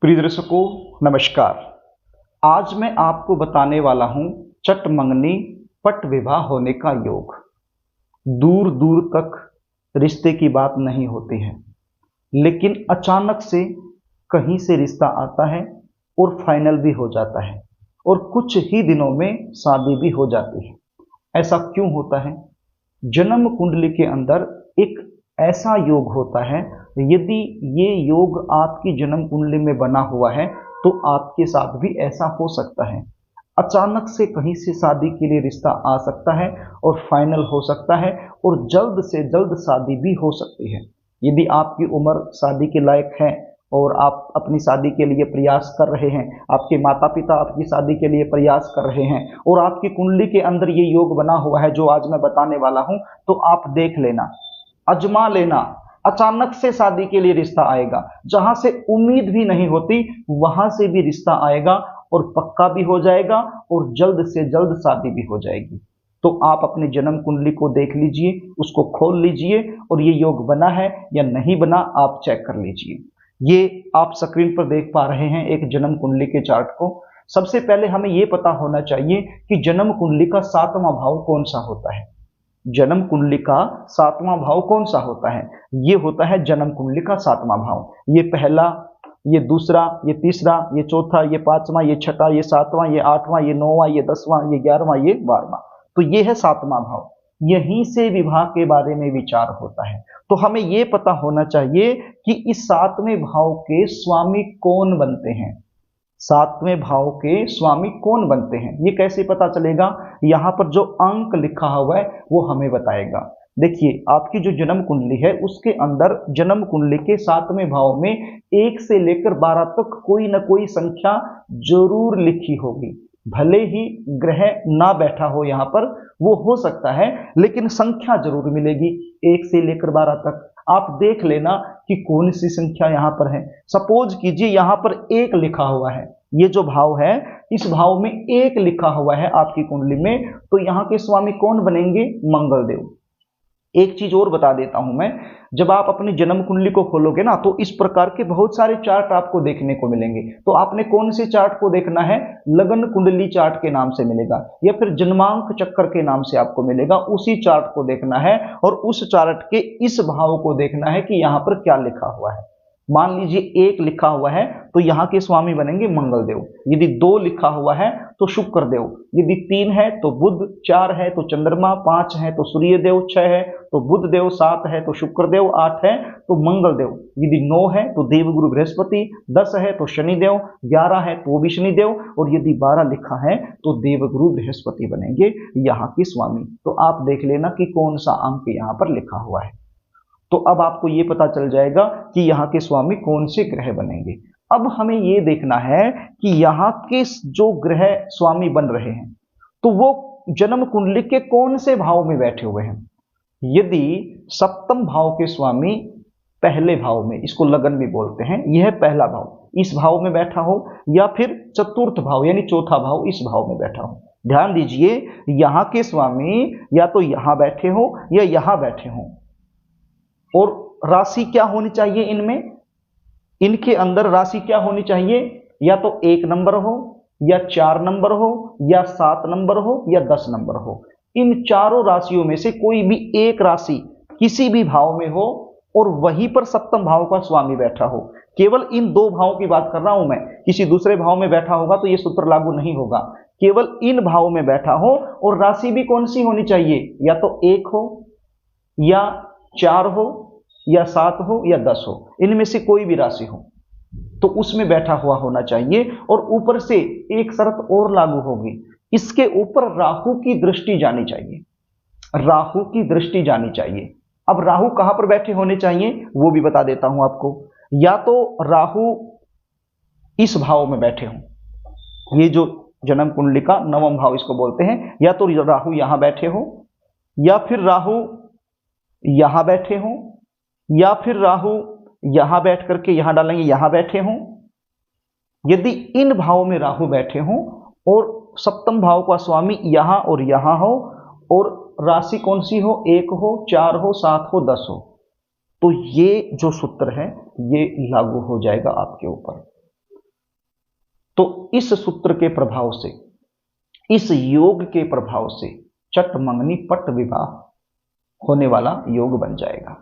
प्रिय दर्शकों नमस्कार। आज मैं आपको बताने वाला हूँ चट मंगनी पट विवाह होने का योग। दूर दूर तक रिश्ते की बात नहीं होती है, लेकिन अचानक से कहीं से रिश्ता आता है और फाइनल भी हो जाता है और कुछ ही दिनों में शादी भी हो जाती है। ऐसा क्यों होता है? जन्म कुंडली के अंदर एक ऐसा योग होता है, यदि ये योग आपकी जन्म कुंडली में बना हुआ है तो आपके साथ भी ऐसा हो सकता है। अचानक से कहीं से शादी के लिए रिश्ता आ सकता है और फाइनल हो सकता है और जल्द से जल्द शादी भी हो सकती है। यदि आपकी उम्र शादी के लायक है और आप अपनी शादी के लिए प्रयास कर रहे हैं, आपके माता पिता आपकी शादी के लिए प्रयास कर रहे हैं और आपकी कुंडली के अंदर ये योग बना हुआ है जो आज मैं बताने वाला हूं, तो आप देख लेना, आजमा लेना। अचानक से शादी के लिए रिश्ता आएगा, जहां से उम्मीद भी नहीं होती वहां से भी रिश्ता आएगा और पक्का भी हो जाएगा और जल्द से जल्द शादी भी हो जाएगी। तो आप अपने जन्म कुंडली को देख लीजिए, उसको खोल लीजिए और ये योग बना है या नहीं बना आप चेक कर लीजिए। ये आप स्क्रीन पर देख पा रहे हैं एक जन्म कुंडली के चार्ट को। सबसे पहले हमें ये पता होना चाहिए कि जन्म कुंडली का 7वां भाव कौन सा होता है। जन्म कुंडली का 7वां भाव कौन सा होता है? ये होता है जन्म कुंडली का 7वां भाव। ये पहला, ये दूसरा, ये तीसरा, ये चौथा, ये 5वां, ये छठा, ये 7वां, ये 8वां, ये 9वां, ये 10वां, ये 11वां, ये 12वां। तो ये है 7वां भाव। यहीं से विवाह के बारे में विचार होता है। तो हमें ये पता होना चाहिए कि इस 7वें भाव के स्वामी कौन बनते हैं। 7वें भाव के स्वामी कौन बनते हैं ये कैसे पता चलेगा? यहाँ पर जो अंक लिखा हुआ है वो हमें बताएगा। देखिए, आपकी जो जन्म कुंडली है उसके अंदर जन्म कुंडली के 7वें भाव में 1 से लेकर 12 तक कोई ना कोई संख्या जरूर लिखी होगी। भले ही ग्रह ना बैठा हो यहाँ पर, वो हो सकता है, लेकिन संख्या जरूर मिलेगी 1 से लेकर 12 तक। आप देख लेना कि कौन सी संख्या यहाँ पर है। सपोज कीजिए यहाँ पर 1 लिखा हुआ है, ये जो भाव है इस भाव में 1 लिखा हुआ है आपकी कुंडली में, तो यहाँ के स्वामी कौन बनेंगे? मंगल देव। एक चीज और बता देता हूं मैं, जब आप अपनी जन्म कुंडली को खोलोगे ना तो इस प्रकार के बहुत सारे चार्ट आपको देखने को मिलेंगे। तो आपने कौन से चार्ट को देखना है? लगन कुंडली चार्ट के नाम से मिलेगा या फिर जन्मांक चक्कर के नाम से आपको मिलेगा। उसी चार्ट को देखना है और उस चार्ट के इस भाव को देखना है कि यहाँ पर क्या लिखा हुआ है। मान लीजिए 1 लिखा हुआ है तो यहाँ के स्वामी बनेंगे मंगल देव। यदि 2 लिखा हुआ है तो शुक्र देव, यदि 3 है तो बुध, 4 है तो चंद्रमा, 5 है तो सूर्य देव, 6 है तो बुध देव, 7 है तो शुक्र देव, 8 है तो मंगल देव, यदि 9 है तो देवगुरु बृहस्पति, 10 है तो शनि देव, 11 है तो भी शनि देव और यदि 12 लिखा है तो देवगुरु बृहस्पति बनेंगे यहाँ के स्वामी। तो आप देख लेना कि कौन सा अंक यहाँ पर लिखा हुआ है। तो अब आपको ये पता चल जाएगा कि यहाँ के स्वामी कौन से ग्रह बनेंगे। अब हमें ये देखना है कि यहाँ के जो ग्रह स्वामी बन रहे हैं तो वो जन्म कुंडली के कौन से भाव में बैठे हुए हैं। यदि 7वें भाव के स्वामी पहले भाव में, इसको लगन भी बोलते हैं, यह पहला भाव, इस भाव में बैठा हो या फिर चतुर्थ भाव यानी चौथा भाव इस भाव में बैठा हो। ध्यान दीजिए, यहाँ के स्वामी या तो यहाँ बैठे हो या यहाँ बैठे हो। और राशि क्या होनी चाहिए इनमें? इनके अंदर राशि क्या होनी चाहिए? या तो 1 नंबर हो या 4 नंबर हो या 7 नंबर हो या 10 नंबर हो। इन चारों राशियों में से कोई भी एक राशि किसी भी भाव में हो और वहीं पर 7वें भाव का स्वामी बैठा हो। केवल इन 2 भावों की बात कर रहा हूं मैं, किसी दूसरे भाव में बैठा होगा तो यह सूत्र लागू नहीं होगा। केवल इन भाव में बैठा हो और राशि भी कौन सी होनी चाहिए? या तो 1 हो या 4 हो या 7 हो या 10 हो, इनमें से कोई भी राशि हो तो उसमें बैठा हुआ होना चाहिए। और ऊपर से एक शर्त और लागू होगी, इसके ऊपर राहु की दृष्टि जानी चाहिए। राहु की दृष्टि जानी चाहिए। अब राहु कहां पर बैठे होने चाहिए वो भी बता देता हूं आपको। या तो राहु इस भाव में बैठे हो, ये जो जन्म कुंडली का 9वां भाव इसको बोलते हैं, या तो राहु यहां बैठे हो या फिर राहु यहां बैठे हो या फिर राहु यहां बैठ करके यहां डालेंगे यहां बैठे हो। यदि इन भावों में राहु बैठे हो और 7वें भाव का स्वामी यहां और यहां हो और राशि कौन सी हो? 1 हो, 4 हो, 7 हो, 10 हो, तो ये जो सूत्र है ये लागू हो जाएगा आपके ऊपर। तो इस सूत्र के प्रभाव से, इस योग के प्रभाव से चट मंगनी पट विवाह होने वाला योग बन जाएगा।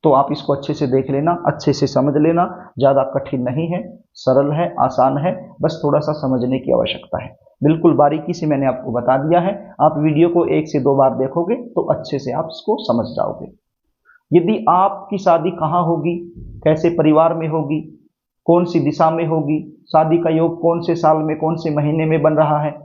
तो आप इसको अच्छे से देख लेना, अच्छे से समझ लेना, ज़्यादा कठिन नहीं है, सरल है, आसान है, बस थोड़ा सा समझने की आवश्यकता है। बिल्कुल बारीकी से मैंने आपको बता दिया है। आप वीडियो को 1 से 2 बार देखोगे तो अच्छे से आप इसको समझ जाओगे। यदि आपकी शादी कहाँ होगी, कैसे परिवार में होगी, कौन सी दिशा में होगी, शादी का योग कौन से साल में, कौन से महीने में बन रहा है,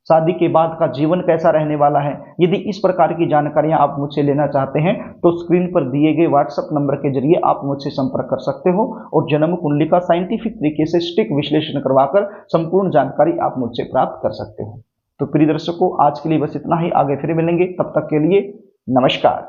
शादी के बाद का जीवन कैसा रहने वाला है, यदि इस प्रकार की जानकारियां आप मुझसे लेना चाहते हैं तो स्क्रीन पर दिए गए व्हाट्सएप नंबर के जरिए आप मुझसे संपर्क कर सकते हो और जन्म कुंडली का साइंटिफिक तरीके से सटीक विश्लेषण करवाकर संपूर्ण जानकारी आप मुझसे प्राप्त कर सकते हो। तो प्रिय दर्शकों, आज के लिए बस इतना ही। आगे फिर मिलेंगे, तब तक के लिए नमस्कार।